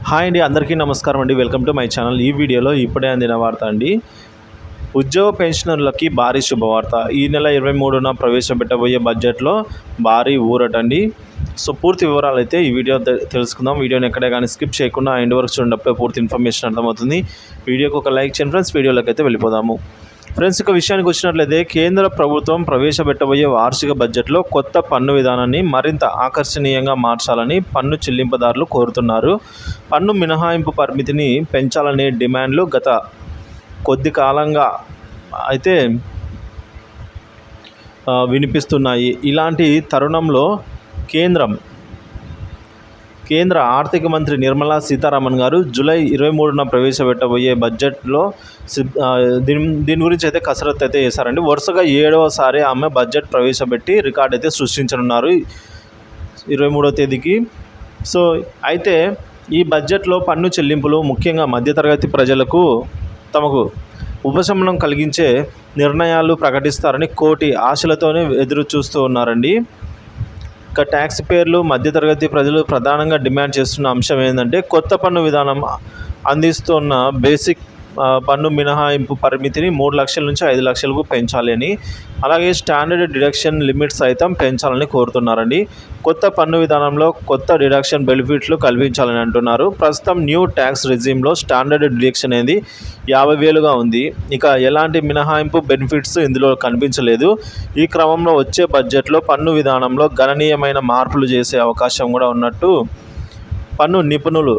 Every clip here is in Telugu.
హాయ్ అండి, అందరికీ నమస్కారం అండి. Welcome to my channel. ఈ వీడియోలో ఇప్పుడే అందిన వార్త అండి. ఉద్యోగ పెన్షనర్లకి భారీ శుభవార్త. ఈ నెల 23న ప్రవేశపెట్టబోయే బడ్జెట్లో భారీ ఊరటండి. సో పూర్తి వివరాలు అయితే ఈ వీడియో తెలుసుకుందాం. వీడియోని ఎక్కడే కానీ స్కిప్ చేయకుండా ఎండ్ వరకు చూడటప్పుడే పూర్తి ఇన్ఫర్మేషన్ అర్థమవుతుంది. వీడియోకి ఒక లైక్ చేయండి ఫ్రెండ్స్. వీడియోలోకి అయితే వెళ్ళిపోదాము. ఫ్రెండ్స్, ఇక విషయానికి వచ్చినట్లయితే కేంద్ర ప్రభుత్వం ప్రవేశపెట్టబోయే వార్షిక బడ్జెట్లో కొత్త పన్ను విధానాన్ని మరింత ఆకర్షణీయంగా మార్చాలని పన్ను చెల్లింపుదారులు కోరుతున్నారు. పన్ను మినహాయింపు పరిమితిని పెంచాలనే డిమాండ్లు గత కొద్ది కాలంగా అయితే వినిపిస్తున్నాయి. ఇలాంటి తరుణంలో కేంద్ర ఆర్థిక మంత్రి నిర్మలా సీతారామన్ గారు జూలై 23న ప్రవేశపెట్టబోయే బడ్జెట్లో దీని గురించి అయితే కసరత్తు అయితే చేశారండి. వరుసగా 7వసారి ఆమె బడ్జెట్ ప్రవేశపెట్టి రికార్డ్ అయితే సృష్టించనున్నారు 23వ తేదీకి. సో అయితే ఈ బడ్జెట్లో పన్ను చెల్లింపులు ముఖ్యంగా మధ్యతరగతి ప్రజలకు తమకు ఉపశమనం కలిగించే నిర్ణయాలు ప్రకటిస్తారని కోటి ఆశలతోనే ఎదురు చూస్తూ ఉన్నారండి. ఇక ట్యాక్స్ పేర్లు మధ్యతరగతి ప్రజలు ప్రధానంగా డిమాండ్ చేస్తున్న అంశం ఏంటంటే కొత్త పన్ను విధానం అందిస్తున్న బేసిక్ పన్ను మినహాయింపు పరిమితిని 3 లక్షల నుంచి 5 లక్షలకు పెంచాలి అని, అలాగే స్టాండర్డ్ డిడక్షన్ లిమిట్ సైతం పెంచాలని కోరుతున్నారండి. కొత్త పన్ను విధానంలో కొత్త డిడక్షన్ బెనిఫిట్లు కల్పించాలని అంటున్నారు. ప్రస్తుతం న్యూ ట్యాక్స్ రెజ్యూమ్లో స్టాండర్డ్ డిడక్షన్ అనేది 50,000గా ఉంది. ఇక ఎలాంటి మినహాయింపు బెనిఫిట్స్ ఇందులో కనిపించలేదు. ఈ క్రమంలో వచ్చే బడ్జెట్లో పన్ను విధానంలో గణనీయమైన మార్పులు చేసే అవకాశం కూడా ఉన్నట్టు పన్ను నిపుణులు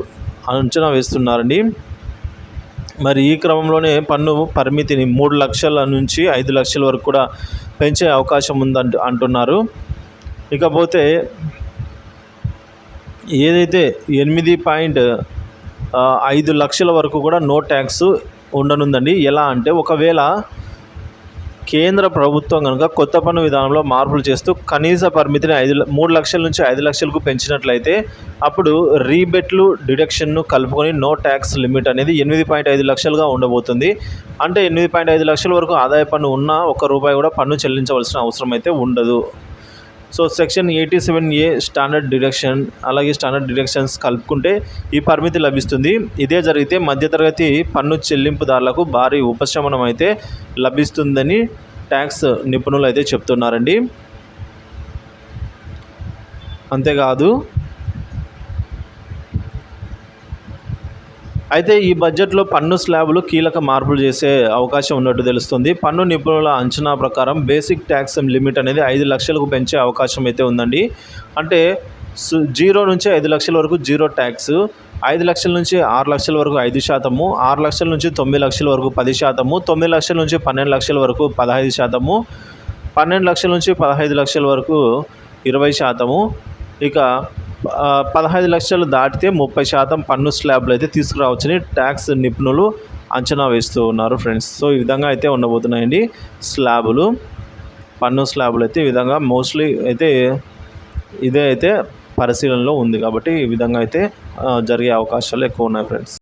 అంచనా వేస్తున్నారండి. మరి ఈ క్రమంలోనే పన్ను పరిమితిని 3 లక్షల నుంచి 5 లక్షల వరకు కూడా పెంచే అవకాశం అంటున్నారు. ఇకపోతే ఏదైతే 8.5 లక్షల వరకు కూడా నో ట్యాక్స్ ఉండనుందండి. ఎలా అంటే ఒకవేళ కేంద్ర ప్రభుత్వం కనుక కొత్త పన్ను విధానంలో మార్పులు చేస్తూ కనీస పరిమితిని 3 లక్షల నుంచి 5 లక్షలకు పెంచినట్లయితే అప్పుడు రీబెట్లు డిడక్షన్ను కలుపుకొని నో ట్యాక్స్ లిమిట్ అనేది 8.5 లక్షలుగా ఉండబోతుంది. అంటే 8.5 లక్షల వరకు ఆదాయ పన్ను ఉన్నా ₹1 కూడా పన్ను చెల్లించవలసిన అవసరం అయితే ఉండదు. So section 87A standard deduction అలాగే స్టాండర్డ్ డిడక్షన్స్ కలుపుకుంటే ఈ పరిమితి లభిస్తుంది. ఇదే జరిగితే మధ్యతరగతి పన్ను చెల్లింపుదారులకు భారీ ఉపశమనం అయితే లభిస్తుందని ట్యాక్స్ నిపుణులు అయితే చెప్తున్నారండి. అంతేకాదు అయితే ఈ బడ్జెట్లో పన్ను స్లాబులు కీలక మార్పులు చేసే అవకాశం ఉన్నట్టు తెలుస్తుంది. పన్ను నిపుణుల అంచనా ప్రకారం బేసిక్ ట్యాక్స్ లిమిట్ అనేది 5 లక్షలకు పెంచే అవకాశం అయితే ఉందండి. అంటే 0 నుంచి 5 లక్షల వరకు జీరో ట్యాక్స్, 5 లక్షల నుంచి 6 లక్షల వరకు 5%, 6 లక్షల నుంచి 9 లక్షల వరకు 10%, 9 లక్షల నుంచి 12 లక్షల వరకు 15%, 12 లక్షల నుంచి 15 లక్షల వరకు 20%, ఇక 15 లక్షలు దాటితే 30% పన్ను స్లాబ్లు అయితే తీసుకురావచ్చని ట్యాక్స్ నిపుణులు అంచనా వేస్తూ ఉన్నారు ఫ్రెండ్స్. సో ఈ విధంగా అయితే ఉండబోతున్నాయండి పన్ను స్లాబులు అయితే ఈ విధంగా మోస్ట్లీ అయితే ఇదే అయితే పరిశీలనలో ఉంది. కాబట్టి ఈ విధంగా అయితే జరిగే అవకాశాలు ఎక్కువ ఉన్నాయి ఫ్రెండ్స్.